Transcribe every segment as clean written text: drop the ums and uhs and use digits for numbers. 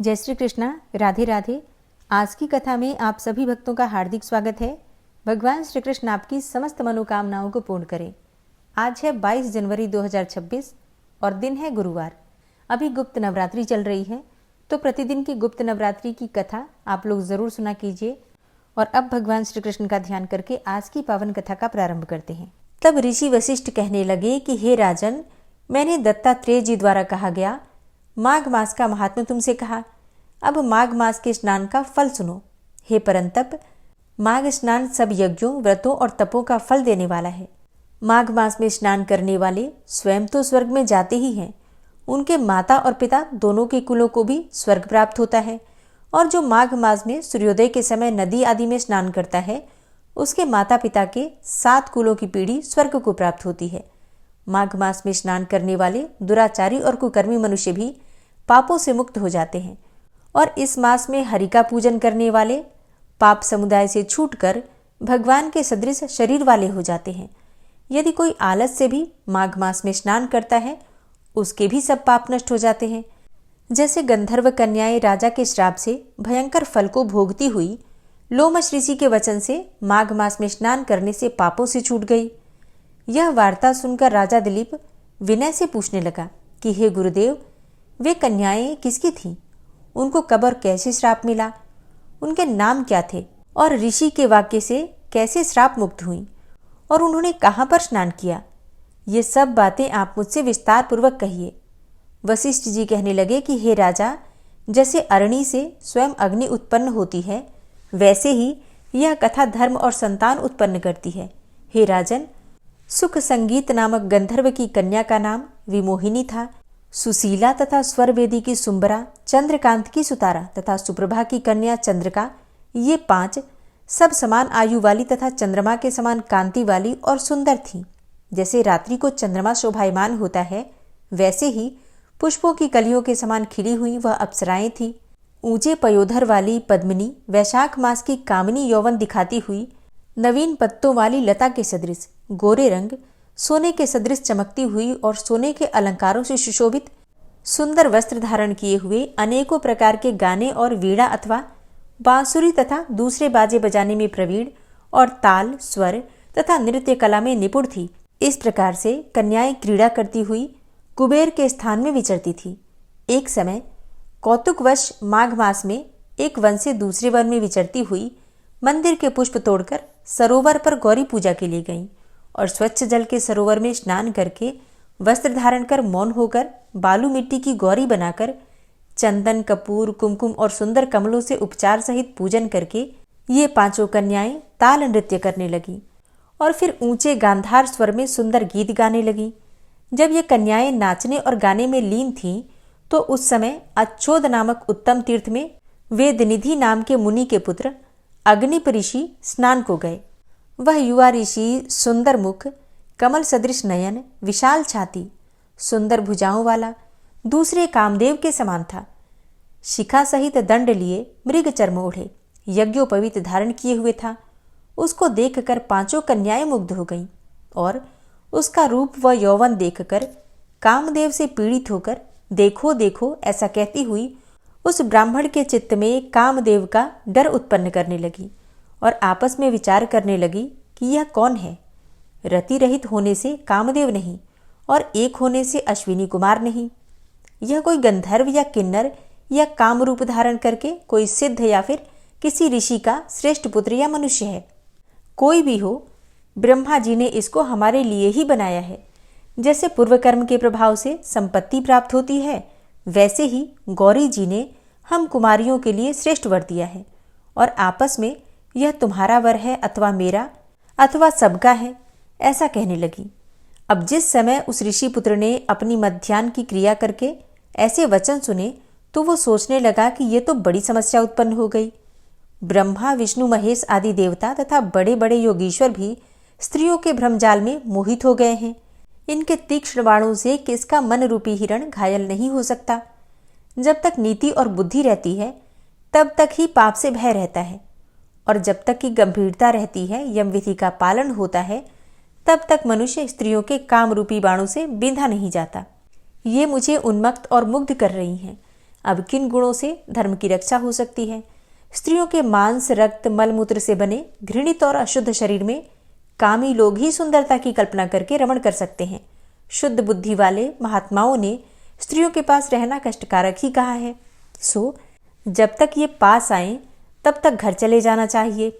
जय श्री कृष्णा, राधे राधे। आज की कथा में आप सभी भक्तों का हार्दिक स्वागत है। भगवान श्री कृष्ण आपकी समस्त मनोकामनाओं को पूर्ण करें। आज है 22 जनवरी 2026 और दिन है गुरुवार। अभी गुप्त नवरात्रि चल रही है, तो प्रतिदिन की गुप्त नवरात्रि की कथा आप लोग जरूर सुना कीजिए। और अब भगवान श्री कृष्ण का ध्यान करके आज की पावन कथा का प्रारंभ करते हैं। तब ऋषि वशिष्ठ कहने लगे कि हे राजन, मैंने दत्तात्रेय जी द्वारा कहा गया माघ मास का महात्म्य तुमसे कहा। अब माघ मास के स्नान का फल सुनो। हे परंतप, माघ स्नान सब यज्ञों, व्रतों और तपों का फल देने वाला है। माघ मास में स्नान करने वाले स्वयं तो स्वर्ग में जाते ही हैं, उनके माता और पिता दोनों के कुलों को भी स्वर्ग प्राप्त होता है। और जो माघ मास में सूर्योदय के समय नदी आदि में स्नान करता है, उसके माता पिता के 7 कुलों की पीढ़ी स्वर्ग को प्राप्त होती है। माघ मास में स्नान करने वाले दुराचारी और कुकर्मी मनुष्य भी पापों से मुक्त हो जाते हैं। और इस मास में हरि का पूजन करने वाले पाप समुदाय से छूटकर भगवान के सदृश शरीर वाले हो जाते हैं। यदि कोई आलस से भी माघ मास में स्नान करता है, उसके भी सब पाप नष्ट हो जाते हैं। जैसे गंधर्व कन्याएं राजा के श्राप से भयंकर फल को भोगती हुई लोमश ऋषि के वचन से माघ मास में स्नान करने से पापों से छूट गई। यह वार्ता सुनकर राजा दिलीप विनय से पूछने लगा कि हे गुरुदेव, वे कन्याएं किसकी थीं? उनको कब और कैसे श्राप मिला? उनके नाम क्या थे? और ऋषि के वाक्य से कैसे श्राप मुक्त हुई? और उन्होंने कहाँ पर स्नान किया? ये सब बातें आप मुझसे विस्तार पूर्वक कहिए। वशिष्ठ जी कहने लगे कि हे राजा, जैसे अरणि से स्वयं अग्नि उत्पन्न होती है, वैसे ही यह कथा धर्म और संतान उत्पन्न करती है। हे राजन, सुख संगीत नामक गंधर्व की कन्या का नाम विमोहिनी था। सुशीला तथा स्वरवेदी की सुंबरा, चंद्रकांत की सुतारा तथा सुप्रभा की कन्या चंद्रिका, ये 5 सब समान आयु वाली तथा चंद्रमा के समान कांति वाली और सुंदर थीं। जैसे रात्रि को चंद्रमा शोभायमान होता है, वैसे ही पुष्पों की कलियों के समान खिली हुई वह अप्सराएं थीं। ऊंचे पयोधर वाली पद्मिनी वैशाख मास की कामिनी यौवन दिखाती हुई नवीन पत्तों वाली लता के सदृश गोरे रंग, सोने के सदृश चमकती हुई और सोने के अलंकारों से सुशोभित सुंदर वस्त्र धारण किए हुए अनेकों प्रकार के गाने और वीणा अथवा बांसुरी तथा दूसरे बाजे बजाने में प्रवीण और ताल, स्वर तथा नृत्य कला में निपुण थी। इस प्रकार से कन्याएं क्रीड़ा करती हुई कुबेर के स्थान में विचरती थी। एक समय कौतुकवश माघ मास में एक वन से दूसरे वन में विचरती हुई मंदिर के पुष्प तोड़कर सरोवर पर गौरी पूजा के लिए गईं और स्वच्छ जल के सरोवर में स्नान करके वस्त्र धारण कर मौन होकर बालू मिट्टी की गौरी बनाकर चंदन, कपूर, कुमकुम और सुंदर कमलों से उपचार सहित पूजन करके ये 5 कन्याएं ताल नृत्य करने लगी और फिर ऊंचे गांधार स्वर में सुंदर गीत गाने लगी। जब ये कन्याएं नाचने और गाने में लीन थीं, तो उस समय अच्छोद नामक उत्तम तीर्थ में वेदनिधि नाम के मुनि के पुत्र अग्निप ऋषि स्नान को गए। वह युवा ऋषि सुंदर मुख, कमल सदृश नयन, विशाल छाती, सुंदर भुजाओं वाला, दूसरे कामदेव के समान था। शिखा सहित दंड लिए मृग चर्म ओढ़े, यज्ञोपवीत धारण किए हुए था। उसको देखकर 5 कन्याएं मुग्ध हो गईं और उसका रूप व यौवन देखकर कामदेव से पीड़ित होकर देखो देखो ऐसा कहती हुई उस ब्राह्मण के चित्त में कामदेव का डर उत्पन्न करने लगी और आपस में विचार करने लगी कि यह कौन है। रति रहित होने से कामदेव नहीं और एक होने से अश्विनी कुमार नहीं। यह कोई गंधर्व या किन्नर या काम रूप धारण करके कोई सिद्ध या फिर किसी ऋषि का श्रेष्ठ पुत्र या मनुष्य है। कोई भी हो, ब्रह्मा जी ने इसको हमारे लिए ही बनाया है। जैसे पूर्व कर्म के प्रभाव से संपत्ति प्राप्त होती है, वैसे ही गौरी जी ने हम कुमारियों के लिए श्रेष्ठ वर दिया है। और आपस में यह तुम्हारा वर है अथवा मेरा अथवा सबका है, ऐसा कहने लगी। अब जिस समय उस ऋषि पुत्र ने अपनी मध्याह्न की क्रिया करके ऐसे वचन सुने, तो वो सोचने लगा कि ये तो बड़ी समस्या उत्पन्न हो गई। ब्रह्मा, विष्णु, महेश आदि देवता तथा बड़े बड़े योगीश्वर भी स्त्रियों के भ्रमजाल में मोहित हो गए हैं। इनके तीक्ष्ण बाणों से किसका मन रूपी हिरण घायल नहीं हो सकता। जब तक नीति और बुद्धि रहती है, तब तक ही पाप से भय रहता है, और जब तक की गंभीरता रहती है, यम विधि का पालन होता है, तब तक मनुष्य स्त्रियों के काम रूपी बाणों से बिंधा नहीं जाता। ये मुझे उन्मत्त और मुग्ध कर रही हैं। अब किन गुणों से धर्म की रक्षा हो सकती है? स्त्रियों के मांस, रक्त, मलमूत्र से बने घृणित और अशुद्ध शरीर में कामी लोग ही सुंदरता की कल्पना करके रमण कर सकते हैं। शुद्ध बुद्धि वाले महात्माओं ने स्त्रियों के पास रहना कष्टकारक ही कहा है। सो जब तक ये पास आए तब तक घर चले जाना चाहिए।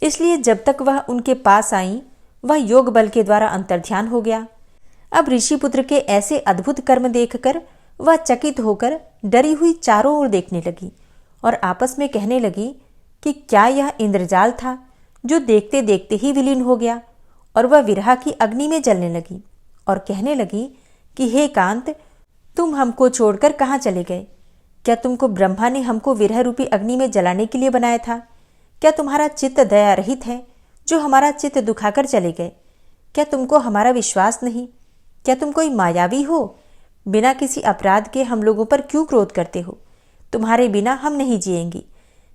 इसलिए जब तक वह उनके पास आई, वह योग बल के द्वारा अंतर्ध्यान हो गया। अब ऋषिपुत्र के ऐसे अद्भुत कर्म देखकर वह चकित होकर डरी हुई चारों ओर देखने लगी और आपस में कहने लगी कि क्या यह इंद्रजाल था जो देखते देखते ही विलीन हो गया। और वह विरह की अग्नि में जलने लगी और कहने लगी कि हे कांत, तुम हमको छोड़कर कहाँ चले गए? क्या तुमको ब्रह्मा ने हमको विरह रूपी अग्नि में जलाने के लिए बनाया था? क्या तुम्हारा चित्त दया रहित है जो हमारा चित्त दुखाकर चले गए? क्या तुमको हमारा विश्वास नहीं? क्या तुम कोई मायावी हो? बिना किसी अपराध के हम लोगों पर क्यों क्रोध करते हो? तुम्हारे बिना हम नहीं जिएंगी।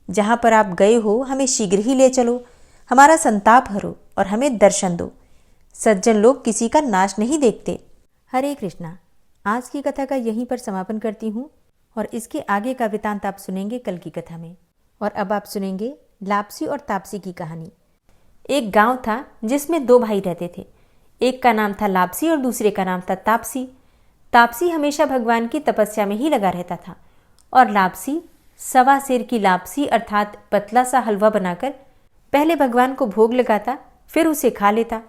जहाँ पर आप गए हो हमें शीघ्र ही ले चलो, हमारा संताप हरो और हमें दर्शन दो। सज्जन लोग किसी का नाश नहीं देखते। हरे कृष्णा। आज की कथा का यहीं पर समापन करती हूँ और इसके आगे का वृतांत आप सुनेंगे कल की कथा में। और अब आप सुनेंगे लापसी और तापसी की कहानी। एक गांव था जिसमें दो भाई रहते थे। एक का नाम था लापसी और दूसरे का नाम था तापसी। तापसी हमेशा भगवान की तपस्या में ही लगा रहता था और लापसी सवा सेर की लापसी अर्थात पतला सा हलवा बनाकर पहले भगवान को भोग लगाता, फिर उसे खा लेता।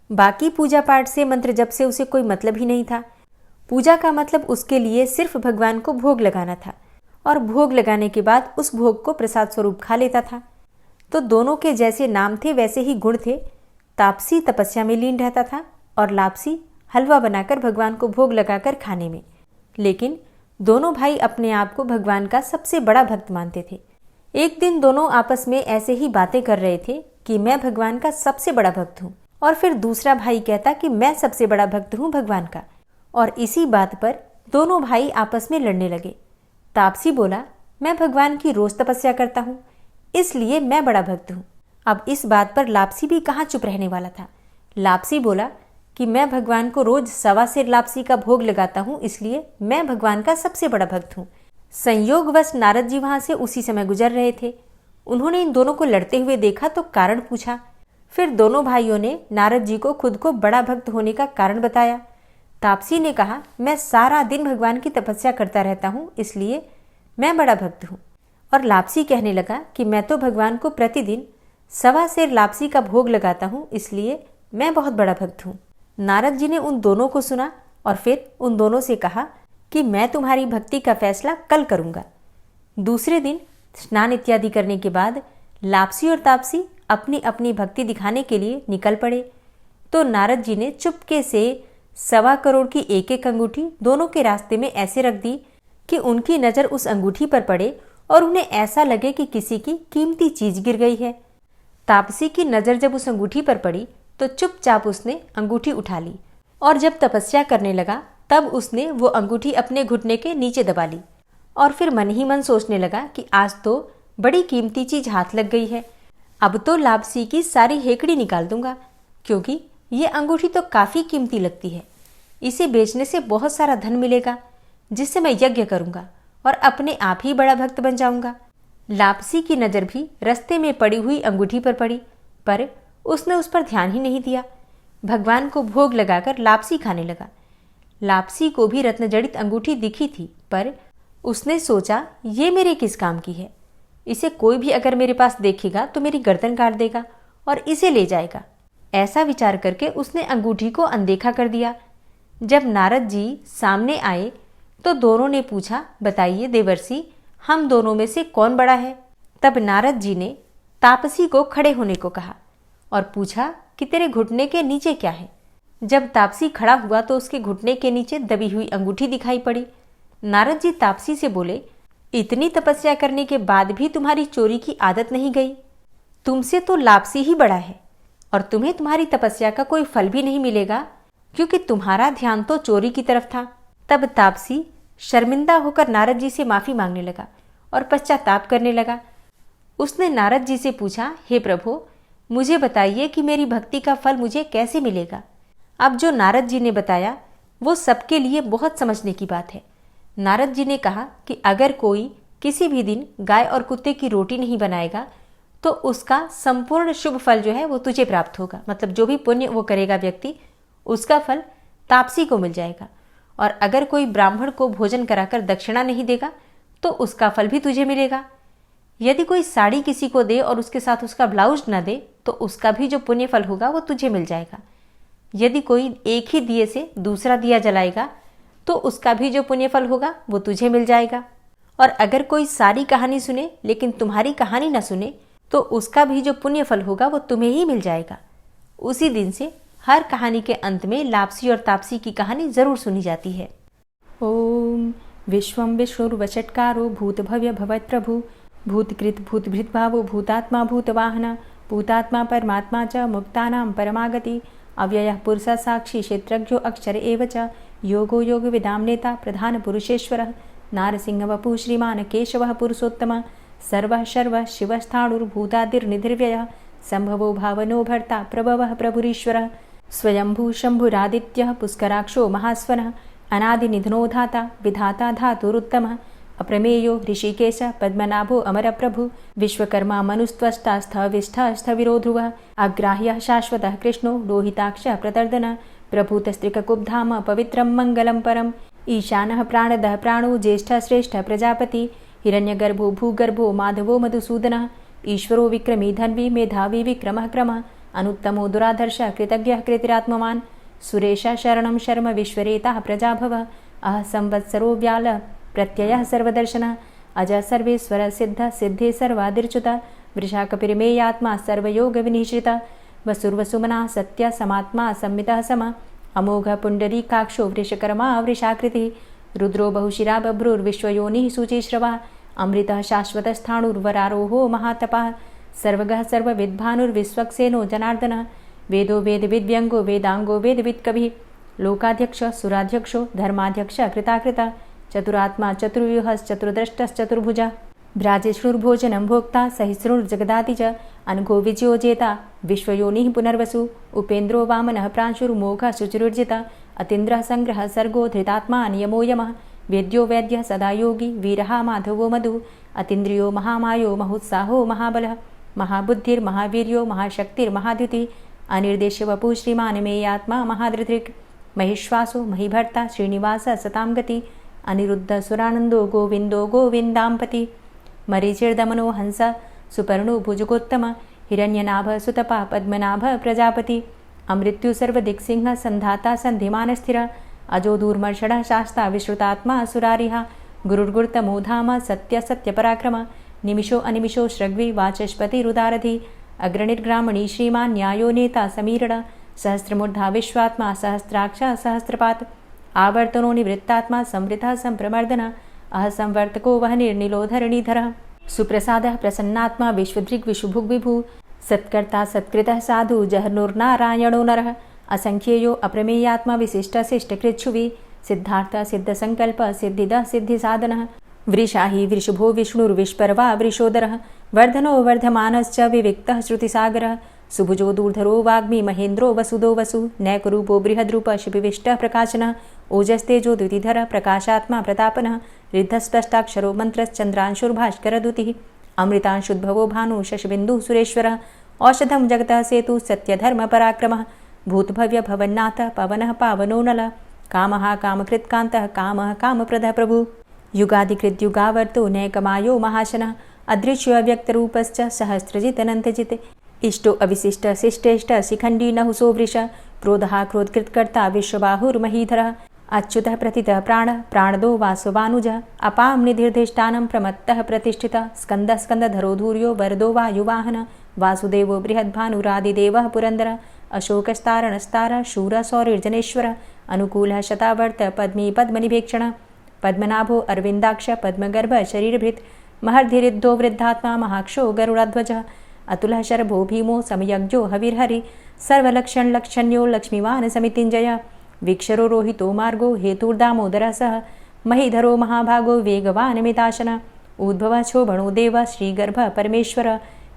बाकी पूजा पाठ से, मंत्र जप से उसे कोई मतलब ही नहीं था। पूजा का मतलब उसके लिए सिर्फ भगवान को भोग लगाना था और भोग लगाने के बाद उस भोग को प्रसाद स्वरूप खा लेता था। तो दोनों के जैसे नाम थे वैसे ही गुण थे। तापसी तपस्या में लीन रहता था और लापसी हलवा बनाकर भगवान को भोग लगाकर खाने में। लेकिन दोनों भाई अपने आप को भगवान का सबसे बड़ा भक्त मानते थे। एक दिन दोनों आपस में ऐसे ही बातें कर रहे थे कि मैं भगवान का सबसे बड़ा भक्त हूँ, और फिर दूसरा भाई कहता कि मैं सबसे बड़ा भक्त हूँ भगवान का। और इसी बात पर दोनों भाई आपस में लड़ने लगे। तापसी बोला, मैं भगवान की रोज तपस्या करता हूँ, इसलिए मैं बड़ा भक्त हूँ। अब इस बात पर लापसी भी कहाँ चुप रहने वाला था। लापसी बोला कि मैं भगवान को रोज सवा सेर लापसी का भोग लगाता हूँ, इसलिए मैं भगवान का सबसे बड़ा भक्त हूँ। संयोगवश नारद जी वहां से उसी समय गुजर रहे थे। उन्होंने इन दोनों को लड़ते हुए देखा तो कारण पूछा। फिर दोनों भाइयों ने नारद जी को खुद को बड़ा भक्त होने का कारण बताया। तापसी ने कहा, मैं सारा दिन भगवान की तपस्या करता रहता हूँ, इसलिए मैं बड़ा भक्त हूँ। और लापसी कहने लगा कि मैं तो भगवान को प्रतिदिन सवा सेर लापसी का भोग लगाता हूँ, इसलिए मैं बहुत बड़ा भक्त हूँ। नारद जी ने उन दोनों को सुना और फिर उन दोनों से कहा कि मैं तुम्हारी भक्ति का फैसला कल करूँगा। दूसरे दिन स्नान इत्यादि करने के बाद लापसी और तापसी अपनी अपनी भक्ति दिखाने के लिए निकल पड़े। तो नारद जी ने चुपके से 1.25 करोड़ की एक एक अंगूठी दोनों के रास्ते में ऐसे रख दी कि उनकी नज़र उस अंगूठी पर पड़े और उन्हें ऐसा लगे कि किसी की कीमती चीज गिर गई है। तापसी की नज़र जब उस अंगूठी पर पड़ी तो चुपचाप उसने अंगूठी उठा ली और जब तपस्या करने लगा तब उसने वो अंगूठी अपने घुटने के नीचे दबा ली और फिर मन ही मन सोचने लगा कि आज तो बड़ी कीमती चीज हाथ लग गई है। अब तो लापसी की सारी हेकड़ी निकाल दूंगा, क्योंकि ये अंगूठी तो काफी कीमती लगती है। इसे बेचने से बहुत सारा धन मिलेगा, जिससे मैं यज्ञ करूंगा और अपने आप ही बड़ा भक्त बन जाऊंगा। लापसी की नजर भी रास्ते में पड़ी हुई अंगूठी पर पड़ी, पर उसने उस पर ध्यान ही नहीं दिया। भगवान को भोग लगाकर लापसी खाने लगा। लापसी को भी रत्नजड़ित अंगूठी दिखी थी, पर उसने सोचा ये मेरे किस काम की है। इसे कोई भी अगर मेरे पास देखेगा तो मेरी गर्दन काट देगा और इसे ले जाएगा। ऐसा विचार करके उसने अंगूठी को अनदेखा कर दिया। जब नारद जी सामने आए तो दोनों ने पूछा, बताइए देवर्षि, हम दोनों में से कौन बड़ा है? तब नारद जी ने तापसी को खड़े होने को कहा और पूछा कि तेरे घुटने के नीचे क्या है? जब तापसी खड़ा हुआ तो उसके घुटने के नीचे दबी हुई अंगूठी दिखाई पड़ी। नारद जी तापसी से बोले, इतनी तपस्या करने के बाद भी तुम्हारी चोरी की आदत नहीं गई? तुमसे तो लापसी ही बड़ा है और तुम्हें तुम्हारी तपस्या का कोई फल भी नहीं मिलेगा, क्योंकि तुम्हारा ध्यान तो चोरी की तरफ था। तब तापसी शर्मिंदा होकर नारद जी से माफी मांगने लगा और पश्चाताप करने लगा। उसने नारद जी से पूछा, हे प्रभु, मुझे बताइए कि मेरी भक्ति का फल मुझे कैसे मिलेगा? अब जो नारद जी ने बताया वो सबके लिए बहुत समझने की बात है। नारद जी ने कहा कि अगर कोई किसी भी दिन गाय और कुत्ते की रोटी नहीं बनाएगा तो उसका संपूर्ण शुभ फल जो है वो तुझे प्राप्त होगा। मतलब जो भी पुण्य वो करेगा व्यक्ति, उसका फल तापसी को मिल जाएगा। और अगर कोई ब्राह्मण को भोजन कराकर दक्षिणा नहीं देगा तो उसका फल भी तुझे मिलेगा। यदि कोई साड़ी किसी को दे और उसके साथ उसका ब्लाउज न दे तो उसका भी जो पुण्य फल होगा वो तुझे मिल जाएगा। यदि कोई एक ही दिए से दूसरा दिया जलाएगा तो उसका भी जो पुण्य फल होगा वो तुझे मिल जाएगा। और अगर कोई सारी कहानी सुने लेकिन तुम्हारी कहानी न सुने तो उसका भी जो पुण्य फल होगा वो तुम्हें ही मिल जाएगा। उसी दिन से हर कहानी के अंत में लापसी और तापसी की कहानी जरूर सुनी जाती है। ओम विश्वम विष्णुर्वषट्कारो भूत भव्य भवत्प्रभु भूतकृत भूतभृत भावो भूतात्मा भूतवाहन भूतात्मा परमात्मा च मुक्तानां परमागति अव्ययः पुरुषः साक्षी क्षेत्रज्ञो अक्षर एव च योगो योग विदाम नेता प्रधान पुरुषेश्वरः नारसिंह वपु श्रीमान केशवः पुरुषोत्तम सर्वः शर्वः शिवस्थाणुर्भूतादिर्निधिर्व्ययः संभवो भावनो भर्ता प्रभवः प्रभुरीश्वरः स्वयंभू शंभुरादित्यः पुष्कराक्षो महास्वनः अनादिनिधनो धाता विधाता धातुरुत्तमः अप्रमेयो ऋषिकेश पद्मनाभो अमरप्रभु विश्वकर्मा मनुस्त्वष्टा स्थविष्ठः स्थविरो ध्रुवः अग्राह्यः शाश्वतः कृष्णो लोहिताक्षः प्रतर्दन प्रभूतस्त्रिककुब्धाम पवित्रं मङ्गलं परम् ईशानः प्राणदः प्राणो ज्येष्ठः श्रेष्ठः प्रजापति हिरण्यगर्भो भूगर्भो माधवो मधुसूदनः ईश्वरो विक्रमी धन्वी मेधावी विक्रमः क्रमः अनुत्तमो दुराधर्षः कृतज्ञः कृतिरात्मवान् सुरेशः शरणं शर्म विश्वरेताः प्रजाभवः अह संवत्सरो व्याल प्रत्ययः सर्वदर्शनः अजः सर्वेश्वरः सिद्धः सिद्धे सर्वादिर्च्युतः वृषाकपिर्मेयात्मा सर्वयोगविनिश्रितः वसुर्वसुमनः सत्यः समात्मा संमितः समः अमोघः पुण्डरीकाक्षो वृषकर्मा वृषाकृतिः रुद्रो बहुशिरा बभ्रुर्विश्वयोनिः शुचिश्रवः अमृतः शाश्वतस्थाणुर्वरारोहो महातपः सर्वगः सर्वविद्भानुर्विश्वक्सेनो जनार्दनः वेदो वेदविद्व्यङ्गो वेदाङ्गो वेदवित्कविः लोकाध्यक्षः सुराध्यक्षो धर्माध्यक्षः कृताकृतः चतुरात्मा चतुर्व्यूहश्चतुर्द्रष्टश्चतुर्भुजः भ्राजिष्णुर्भोजनं भोक्ता सहिष्णुर्जगदाति च अनघो विजयो जेता विश्वयोनिः पुनर्वसु उपेन्द्रो वामनः प्रांशुर्मोघः शुचिरुर्जितः अतीन्द्रः संग्रहः सर्गो धृतात्मा नियमो यमः वेद्यो वैद्यः सदा योगी वीरः माधवो मधु अतीन्द्रियो महामायो महोत्साहो महाबलः महाबुद्धिर्महावीर्यो महाशक्तिर्महाद्युतिः अनिर्देश्य वपुः श्रीमान् मेयात्मा महाधृतिर् महिश्वासो महीभर्ता श्रीनिवासः सतां गति अनिरुद्ध सुरानन्दो गोविन्दो गोविन्दाम्पति मरीचिर्दमनो हंस सुपर्णो भुजगोत्तम हिरण्यनाभ सुतपा पद्मनाभ प्रजापति अमृत्यु सर्वदिक्सिंह संधाता संधिमान स्थिर अजो दूर्मर्षण शास्ता विश्रुतात्मा सुरारिहा गुरुर्गुर्तमो धाम सत्य सत्य पराक्रम निमिषो अनिमिषो श्रग्वी वाचस्पति रुदारधि अग्रणिर्ग्रामणी श्रीमान् न्यायो नेता समीरण सहस्रमूर्धा विश्वात्मा सहस्राक्ष सहस्रपात आवर्तनो निवृत्तात्मा संवृतः संप्रमर्दन अह संवर्तको वह निर्निलोधरणीधरः सुप्रसादः प्रसन्नात्मा विश्वदृग् विशुभुग् विभु सत्कर्ता सत्कृतः साधु जहनुर्नारायणो नरः असंख्येयो अप्रमेयात्मा विशिष्टशिष्टकृच्छुवि सिद्धार्थ सिद्धसंकल्प सिद्धिदः सिद्धिसाधनः वृषाहि वृषभो विष्णुर्विष्पर्वा वृषोदरः वर्धनो वर्धमानश्च विविक्तः श्रुतिसागरः सुभुजो दूर्धरो वाग्मी महेन्द्रो वसुदो वसु नैकरूपो बृहद्रूप शिपिविष्टः प्रकाशनः ओजस्तेजो द्युतिधरः प्रकाशात्मा प्रतापनः रिद्धस्पष्टाक्षरो मन्त्रश्चन्द्रांशुर्भास्करदुतिः अमृतांशुद्भवो भानु शशबिन्दुः सुरेश्वरः औषधं जगतः सेतु सत्यधर्मपराक्रमः भूतभव्य भवन्नाथ पवनः पावनो नलः कामः कामकृत्कान्तः कामः कामप्रदः प्रभुः युगादिकृद्युगावर्तो नैकमायो महाशनः अदृश्योऽव्यक्तरूपश्च सहस्रजितनन्तजित् इष्टो अविशिष्ट शिष्टेष्ट शिखण्डी नहुसो वृष क्रोधः क्रोधकृत्कर्ता विश्वबाहुर्महीधरः अच्युतः प्रतितः प्राणः प्राणदो वासवानुजः अपां निधिर्धिष्ठानं प्रमत्तः प्रतिष्ठितः स्कन्दः स्कन्दधरो धूर्यो वरदो वायुवाहनः वासुदेवो बृहद्भानुरादिदेवः पुरन्दरः अशोकस्तारणस्तारः शूरः सौरिर्जनेश्वरः अनुकूलः शतावर्त पद्मी पद्मनिभेक्षणः पद्मनाभो अरविन्दाक्ष पद्मगर्भ शरीरभृत् महर्धिरिद्धो वृद्धात्मा महाक्षो गरुडाध्वजः अतुलः शरभो भीमो समयज्ञो हविर्हरि सर्वलक्षणलक्षण्यो लक्ष्मीवान् समितिञ्जय वीक्षरो रोहितो मार्गो हेतुर्दामोदरः सह महीधरो महाभागो वेगवान् मिताशनः उद्भवः शोभणो देव श्रीगर्भ परमेश्वर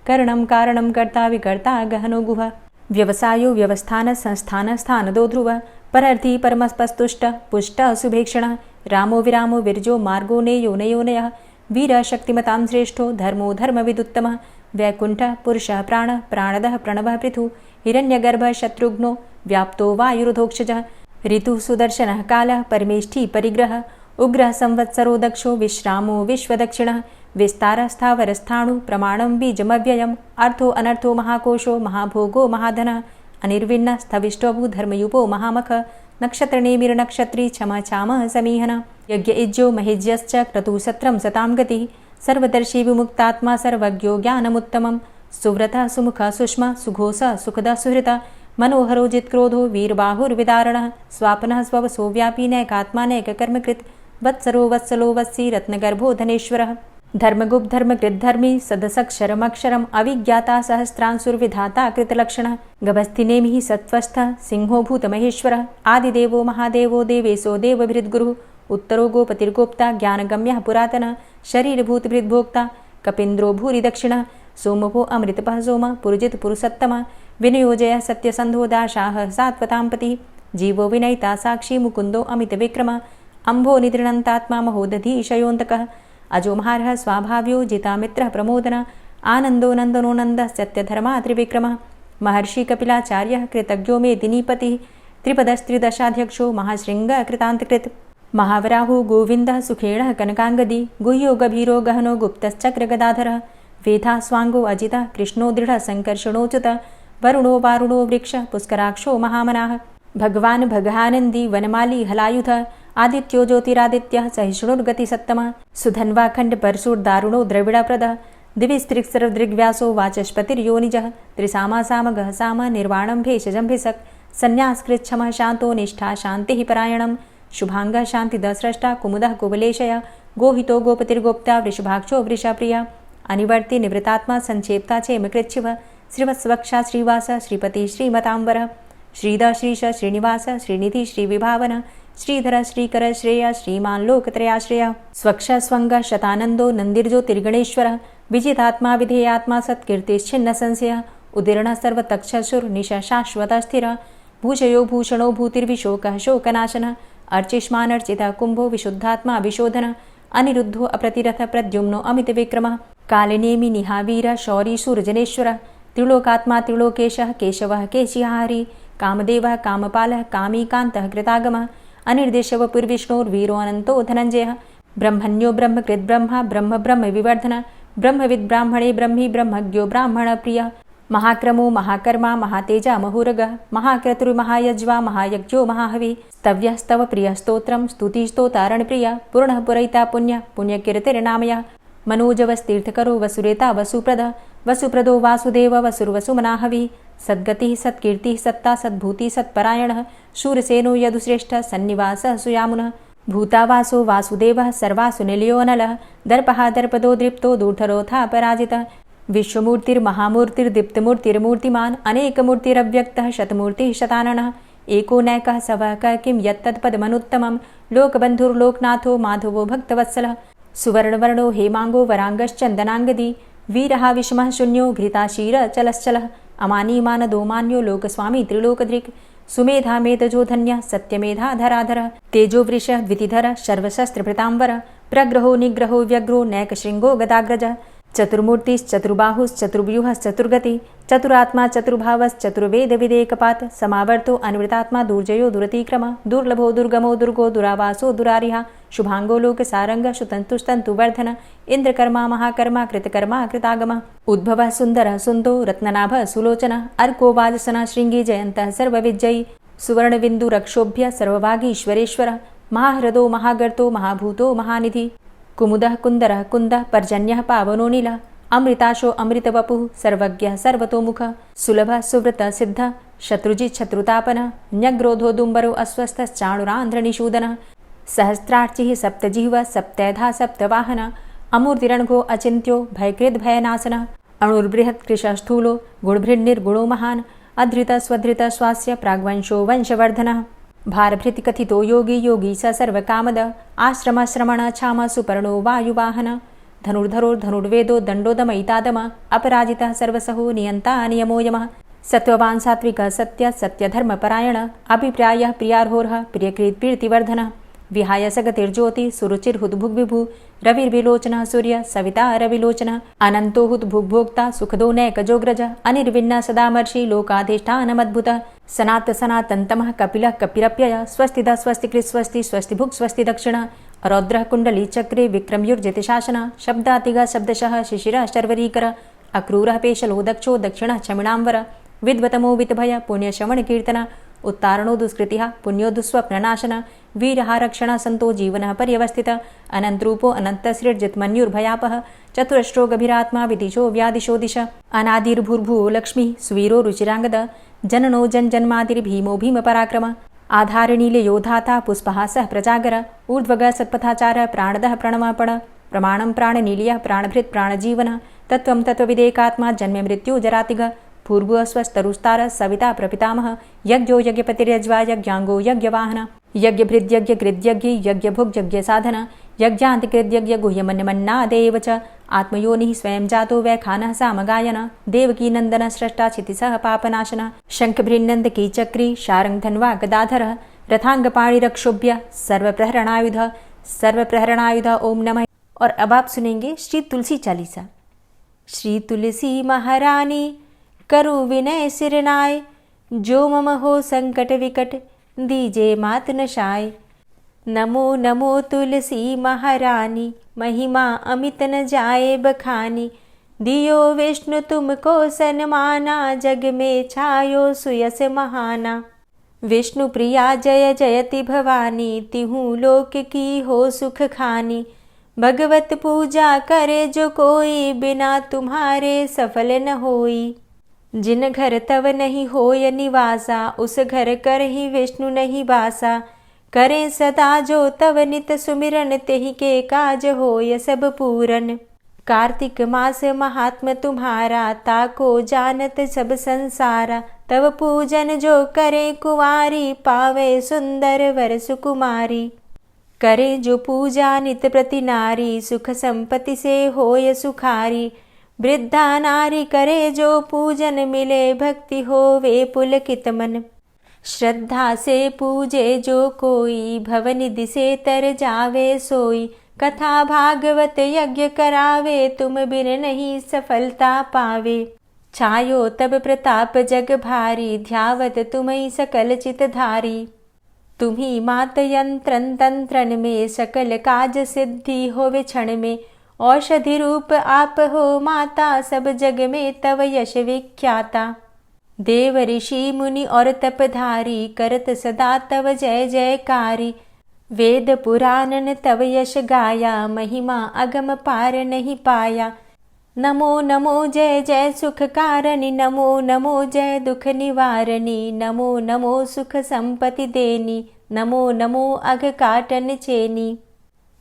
करणं कारणं कर्ता विकर्ता गहनो गुह व्यवसायो व्यवस्थान संस्थान स्थानदो ध्रुव परर्थी परमस्पस्तुष्ट पुष्ट सुभेक्षण रामो विरामो विरजो मार्गो नेयो नयोनयः वीरः शक्तिमतां श्रेष्ठो धर्मो धर्मविदुत्तमः वैकुण्ठः पुरुषः प्राणः प्राणदः प्रणवः पृथु हिरण्यगर्भः शत्रुघ्नो व्याप्तो वायुरुधोक्षजः ऋतुः सुदर्शनः कालः परमेष्ठी परिग्रहः उग्रः संवत्सरो दक्षो विश्रामो विश्वदक्षिणः विस्तारः स्थावरस्थाणु प्रमाणं बीजमव्ययम् अर्थो अनर्थो महाकोशो महाभोगो महाधनः अनिर्विण्णः स्थविष्टोऽभू धर्मयुपो महामख नक्षत्रनेमिर्नक्षत्री क्षमा क्षामः समीहनः यज्ञ इज्जो महिज्यश्च क्रतुः सत्रं सतां गतिः सर्वदर्शी विमुक्तात्मा सर्वज्ञो ज्ञानमुत्तमं सुव्रतः सुमुखः सुष्मा सुघोषः सुखदः सुहृतः मनोहरो जित्क्रोधो वीरबाहुर्विदारणः स्वापनः स्ववसो व्यापी नैकात्मानैककर्मकृत् वत्सरो वत्सलो वत्सी रत्नगर्भो धनेश्वरः धर्मगुप्त धर्मकृद्धर्मी सदसक्षरमक्षरम् अविज्ञाता सहस्रांशुर्विधाता कृतलक्षणः गभस्तिनेमिः सत्त्वस्थः सिंहो भूतमहेश्वरः आदिदेवो महादेवो देवेशो देवभृद्गुरुः उत्तरो गोपतिर्गोप्ता ज्ञानगम्यः पुरातनः शरीरभूतभृद्भोक्ता कपीन्द्रो भूरि दक्षिणः सोमभो अमृतपः सोमः पुरुजित पुरुषोत्तमः विनियोजयः सत्यसन्धो दाशाः सात्वतां पतिः जीवो विनयिता साक्षी मुकुन्दो अमितविक्रमः अम्भो निद्रणन्तात्मा महोदधीशयोऽन्तकः अजो महारः स्वाभाव्यो जितामित्रः प्रमोदनः आनन्दो नन्दनो नन्दः सत्यधर्मा त्रिविक्रमः महर्षि कपिलाचार्यः कृतज्ञो मेदिनीपतिः त्रिपदस्त्रिदशाध्यक्षो महाशृङ्गः कृतान्तकृत् महावराहो गोविन्दः सुखेणः कनकाङ्गदी गुह्यो गभीरो गहनो गुप्तश्चक्रगदाधरः वेधा स्वाङ्गो अजितः कृष्णो दृढः सङ्कर्षणोच्युतः वरुणो वारुणो वृक्षः पुष्कराक्षो महामनाः भगवान् भगानन्दी वनमाली हलायुधः आदित्यो ज्योतिरादित्यः सहिष्णुर्गतिसत्तमः सुधन्वाखण्ड परशुर्दारुणो द्रविडप्रदः दिविस्त्रिक्सर्वदृग्व्यासो वाचस्पतिर्योनिजः त्रिसामासामगः साम निर्वाणं भेषजम्भिषक् सन्न्यासकृच्छमः शान्तो निष्ठा शान्तिः परायणं शुभाङ्गः शान्तिदस्रष्टा कुमुदः कुवलेशयः गोहितो गोपतिर्गोप्ता वृषभाक्षो वृषप्रियः अनिवर्ति निवृतात्मा संक्षेप्ता चेमकृच्छिवः श्रीवत्सवक्षा श्रीवास श्रीपति श्रीमताम्बरः श्रीद श्रीश श्रीनिवास श्रीनिधि श्रीविभावन श्रीधर श्रीकर श्रेय श्रीमान् लोकत्रयाश्रयः स्वक्ष स्वङ्ग शतानन्दो नन्दिर्ज्योतिर्गणेश्वरः विजितात्मा विधेयात्मा सत्कीर्तिश्छिन्न संशयः उदीर्णः सर्वतक्षसुर्निश शाश्वतस्थिरः भूषयो भूषणो भूतिर्विशोकः शोकनाशनः अर्चिष्मानर्चितः कुम्भो विशुद्धात्मा विशोधनः अनिरुद्धो अप्रतिरथ प्रद्युम्नो अमितविक्रमः कालिनेमि निहावीरः शौरी शूरजनेश्वरः त्रिलोकात्मा त्रिलोकेशः केशवः केशिहारी कामदेवः कामपालः कामीकान्तः कृतागमः अनिर्देशवपुर्विष्णोर्वीरो अनन्तो धनञ्जयः ब्रह्मण्यो ब्रह्मकृद्ब्रह्मा ब्रह्म ब्रह्म विवर्धन ब्रह्मविद् ब्राह्मणे ब्रह्मी ब्रह्मज्ञो ब्राह्मणप्रियः महाक्रमो महाकर्मा महातेजा महोरगः महाक्रतुर्महायज्वा महायज्ञो महाहवि स्तव्यः स्तव प्रियः स्तोत्रं स्तुतिस्तोतारणप्रियः पूर्णः पुरैता पुण्यः पुण्यकीर्तिर्नामयः मनोजवस्तीर्थकरो वसुरेता वसुप्रदः वसुप्रदो वासुदेव वसुर्वसुमनाहवि सद्गतिः सत्कीर्तिः सत्ता सद्भूतिः सत्परायणः शूरसेनो यदुश्रेष्ठः सन्निवासः सुयामुनः भूतावासो वासुदेवः सर्वासु निलयोऽनलः दर्पः दर्पदो दृप्तो दूर्धरोथा पराजितः विश्वमूर्तिर्महामूर्तिर्दीप्तमूर्तिर्मूर्तिमान् अनेकमूर्तिरव्यक्तः शतमूर्तिः शताननः एको नैकः सवकः किं यत्तत्पदमनुत्तमं लोकबन्धुर्लोकनाथो माधवो भक्तवत्सलः सुवर्णवर्णो हेमाङ्गो वराङ्गश्चन्दनाङ्गदी वीरः विषमः शून्यो घृताशीरचलश्चलः अमानीमानदोमान्यो लोकस्वामी त्रिलोकधृक् सुमेधा मेधजो धन्यः सत्यमेधाधराधरः तेजोवृषः द्वितिधरः सर्वशस्त्रभृताम्बरः प्रग्रहो निग्रहो व्यग्रो नैकशृङ्गो गदाग्रजः चतुर्मूर्तिश्चतुर्बाहुश्चतुर्व्यूहश्चतुर्गति चतुरात्मा चतुर्भावश्चतुर्वेदविदेकपात् समावर्तो अन्वृतात्मा दुर्जयो दुरतिक्रमः दुर्लभो दुर्गमो दुर्गो दुरावासो दुरारिहा शुभाङ्गो लोकसारङ्गः सुतन्तुस्तन्तुवर्धन इन्द्रकर्मा महाकर्मा कृतकर्मा कृतागमः उद्भवः सुन्दरः सुन्दो रत्ननाभः सुलोचनः अर्को वाजसनः शृङ्गी जयन्तः सर्वविजयी सुवर्णबिन्दुरक्षोभ्य सर्वभागीश्वरेश्वरः महाह्रदो महागर्तो महाभूतो महानिधि कुमुदः कुन्दरः कुन्दः पर्जन्यः पावनो नीलः अमृताशो अमृतवपुः सर्वज्ञः सर्वतोमुखः सुलभः सुव्रतः सिद्धः शत्रुजित् शत्रुतापनः न्यग्रोधो दुम्बरो अस्वस्थश्चाणुरान्ध्रनिषूदनः सहस्रार्चिः सप्तजिह्वः सप्तैधा सप्तवाहनः अमूर्तिरणघो अचिन्त्यो भयकृद्भयनाशनः अणुर्बृहत्कृशः स्थूलो गुणभृन्निर्गुणो महान् अधृतः स्वधृतः स्वास्य प्राग्वंशो वंशवर्धनः भारभृतिकथितो योगी योगी स सर्वकामदः आश्रमश्रमणः क्षामः सुपर्णो वायुवाहनः धनुर्धरोर्धनुर्वेदो दण्डोदमयितादमः अपराजितः सर्वसहो नियन्ता नियमो यमः सत्त्ववान् सात्विकः सत्यः सत्यधर्मपरायणः अभिप्रायः प्रियार्होरः प्रियकृत् प्रीतिवर्धनः विहाय सगतिर्ज्योति सुरुचिर्हुद्भुग्विभु रविर्विलोचनः सूर्य सविता रविलोचनः अनंतो हुद्भुग्भोक्ता सुखदो नैकजोग्रज अनिर्विण्ण सदामर्षि लोकाधिष्ठानमद्भुतः सनात सनातन्तमः कपिलः कपिरप्यय स्वस्तिदा स्वस्तिकृत् स्वस्ति स्वस्तिभुक् स्वस्ति दक्षिणः रौद्रः कुण्डली चक्रे विक्रमयुर्जितशासनः शब्दातिगा शब्दशः शिशिरः शर्वरीकर अक्रूरः पेशलो दक्षो दक्षिणः क्षमिणाम्बर विद्वतमो वितभय पुण्यश्रवणकीर्तन उत्तारणो दुष्कृतिः पुण्यो दुःस्वप्ननाशन वीरहारक्षण संतो जीवनः पर्यवस्थितः अनन्तरूपो अनन्तसृर्जितमन्युर्भयापः चतुरश्रो गभीरात्मा विदिशो व्यादिशो दिश अनादिर्भूर्भुवो लक्ष्मीः सुवीरो रुचिराङ्गद जननो जन्मादिर्भीमो भीमपराक्रम आधारनीलयो धाता पुष्पहासः प्रजागर ऊर्ध्वगः सत्पथाचारः प्राणदः प्रणमापण प्रमाणं प्राणनीलयः प्राणभृत् प्राणजीवनः तत्त्वं तत्त्वविदेकात्मा जन्म मृत्यु जरातिग पूर्वस्वस्तरुस्तार सविता प्रपितामह यज्ञो यज्ञपतिर्यज्वा यज्ञांगो यज्ञवाहन यज्ञभृद्यज्ञ यज्ञभुग्यज्ञसाधन यज्ञान्तिकृद्यज्ञ गुह्यमन्यमन्नादेव च आत्मयोनिः स्वयं जातो वैखानः सामगायन देवकी नन्दन स्रष्टा क्षितिसः पापनाशन शङ्खभृन्नन्दकी चक्री शारङ्गधन्वा गदाधरः रथांगपाणिरक्षोभ्य सर्वप्रहरणायुध ओम नमः। और अब आप सुनेंगे श्री तुलसी चालीसा। श्री तुलसी महारानी करु विनय सिरनाय, जो मम हो संकट विकट दीजे मात नशाय। नमो नमो तुलसी महारानी, महिमा अमित न जाए बखानी। दियो विष्णु तुमको सन्माना, जग में छायो सुयस महाना। विष्णु प्रिया जय जयति भवानी, तिहु लोक की हो सुख खानी। भगवत पूजा करे जो कोई, बिना तुम्हारे सफल न होई। जिन घर तव नहीं होय निवासा, उस घर कर ही विष्णु नहीं बासा। करें सदा जो तव नित सुमिरन, तेहि के काज होय सब पूरन। कार्तिक मास महात्म तुम्हारा, ताको जानत सब संसारा। तव पूजन जो करे कुंवारी, पावे सुंदर वर सुकुमारी। करे जो पूजा नित प्रति नारी, सुख संपत्ति से होय सुखारी। वृद्धा नारी करे जो पूजन, मिले भक्ति होवे पुलकित मन। श्रद्धा से पूजे जो कोई, भवनिधि से तर जावे सोई। कथा भागवत यज्ञ करावे, तुम बिन नहीं सफलता पावे। छायो तब प्रताप जग भारी, ध्यावत तुम्हि सकल चित धारी। तुम्ही मात यंत्रन तंत्रन में, सकल काज सिद्धि होवे क्षण में। औषधि रूप आप हो माता, सब जग में तव यश विख्याता। देव ऋषि मुनि और तपधारी, करत सदा तव जय जयकारी। वेद पुराणन तव यश गाया, महिमा अगम पार नहीं पाया। नमो नमो जय जय सुख कारणी, नमो नमो जय दुख निवारणी। नमो नमो सुख संपत्ति देनी, नमो नमो अघ काटन चेनी।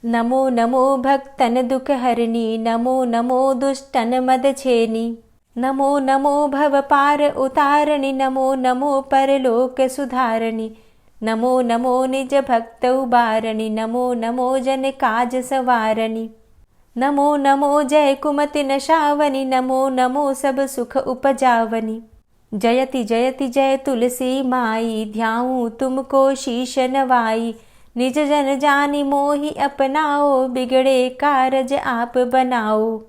नमो नमो भक्तन दुख हरणी, नमो नमो दुष्टन मद छेनी। नमो नमो भव पार उतारणी, नमो नमो परलोक सुधारणी। नमो नमो निज भक्त उबारणी, नमो नमो जन काज सवारणी। नमो नमो जय कुमति नशावनी, नमो नमो सब सुख उपजावनी। जयति जयति जय तुलसी माई, ध्याऊं तुमको शीश नवाई। निज जन जानी मोहि अपनाओ, बिगड़े कारज आप बनाओ।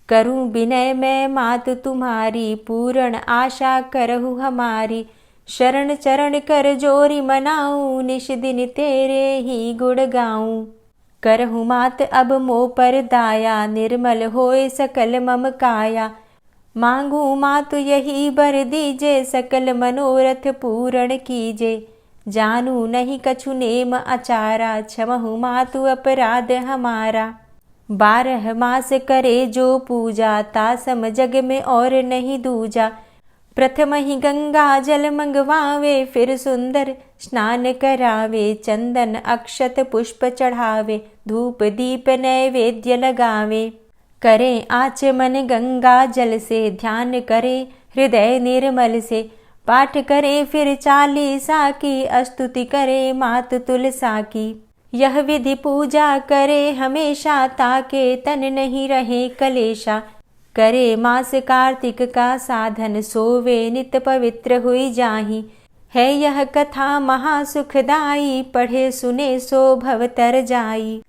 करूं विनय मैं मात तुम्हारी, पूर्ण आशा करहु हमारी। शरण चरण कर जोरी मनाऊं, निश दिन तेरे ही गुण गाऊं। करहु मात अब मो पर दाया, निर्मल होए सकल मम काया। मांगू मातु यही बर दीजे, सकल मनोरथ पूर्ण कीजे। जानू नहीं कछु नेम आचारा, क्षमहु मातु अपराध हमारा। 12 मास करे जो पूजा, तासम जग में और नहीं दूजा। प्रथम ही गंगा जल मंगवावे, फिर सुंदर स्नान करावे। चंदन अक्षत पुष्प चढ़ावे, धूप दीप नैवेद्य लगावे। करें आचमन गंगा जल से, ध्यान करे हृदय निर्मल से। पाठ करे फिर चालीसा की, स्तुति करे मात तुलसा की। यह विधि पूजा करे हमेशा, ताके तन नहीं रहे कलेशा। करे मास कार्तिक का साधन, सोवे नित पवित्र हुई जाहि। है यह कथा महासुखदाई, पढ़े सुने सो भव तर जाई।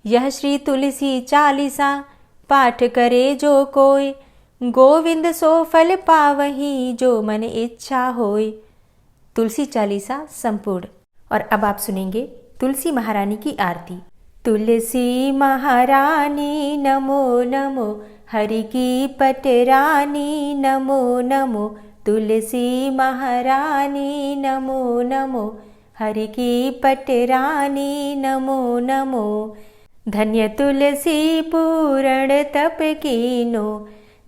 यह श्री तुलसी चालीसा, पाठ करे जो कोय, गोविंद सो फल पावही, जो मन इच्छा होय। तुलसी चालीसा संपूर्ण। और अब आप सुनेंगे तुलसी महारानी की आरती। तुलसी महारानी नमो नमो, हरि की पटरानी नमो नमो। तुलसी महारानी नमो नमो, हरि की पटरानी नमो नमो। धन्य तुलसी पूर्ण तप कीनो,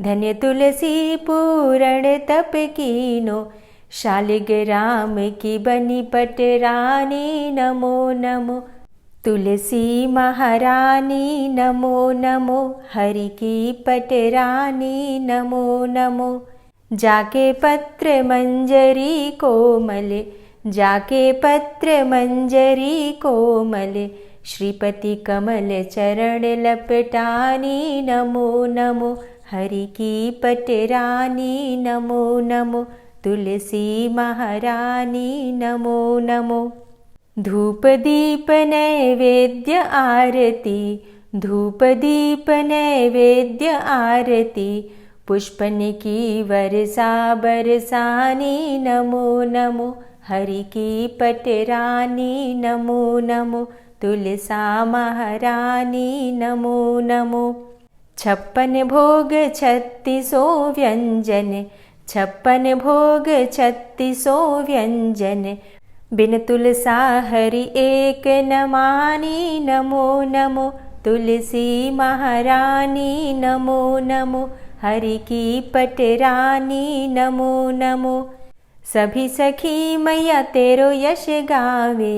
धन्य तुलसी पूर्ण तप कीनो। शालिग्राम की बनी पटरानी नमो नमो। तुलसी महारानी नमो नमो, हरि की पटरानी नमो नमो। जाके पत्र मंजरी कोमल, जाके पत्र मंजरी कोमल। श्रीपति कमल चरण लपटानी नमो नमो, हरि की पटरानी नमो नमो। तुलसी महारानी नमो नमो। धूप दीप नैवेद्य आरती, धूप दीप नैवेद्य आरती। पुष्पन की वर्षा बरसानी नमो नमो, हरि की पटरानी नमो नमो। तुलसा महारानी नमो नमो। 56 भोग 36 व्यंजन, 56 भोग 36 व्यंजन। बिन तुलसा हरि एक न मानी नमो नमो। तुलसी महारानी नमो नमो, हरि की पटरानी नमो नमो। सभी सखी मैया तेरो यश गावे,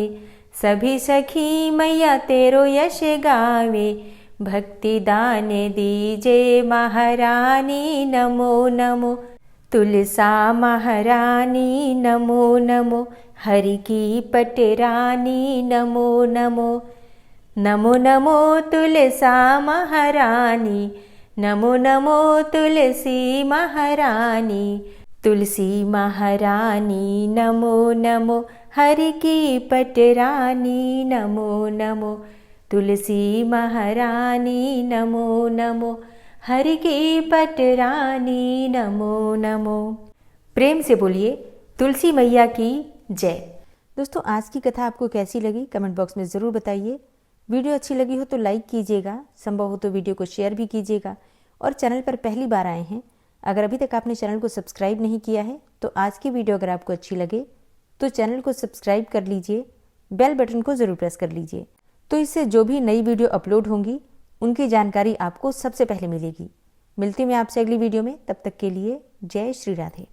सभी सखी मैया तेरो यश गावे। भक्ति दान दीजे महारानी नमो नमो। तुलसा महारानी नमो नमो, हरि की पटरानी नमो नमो। नमो नमो तुलसा महारानी, नमो नमो तुलसी महारानी। तुलसी महारानी नमो नमो, हरि की पटरानी नमो नमो। तुलसी महारानी नमो नमो, हरि की पटरानी नमो नमो। प्रेम से बोलिए तुलसी मैया की जय। दोस्तों, आज की कथा आपको कैसी लगी कमेंट बॉक्स में ज़रूर बताइए। वीडियो अच्छी लगी हो तो लाइक कीजिएगा, संभव हो तो वीडियो को शेयर भी कीजिएगा। और चैनल पर पहली बार आए हैं, अगर अभी तक आपने चैनल को सब्सक्राइब नहीं किया है तो आज की वीडियो अगर आपको अच्छी लगे तो चैनल को सब्सक्राइब कर लीजिए, बेल बटन को ज़रूर प्रेस कर लीजिए। तो इससे जो भी नई वीडियो अपलोड होंगी उनकी जानकारी आपको सबसे पहले मिलेगी। मिलती हूँ मैं आपसे अगली वीडियो में, तब तक के लिए जय श्री राधे।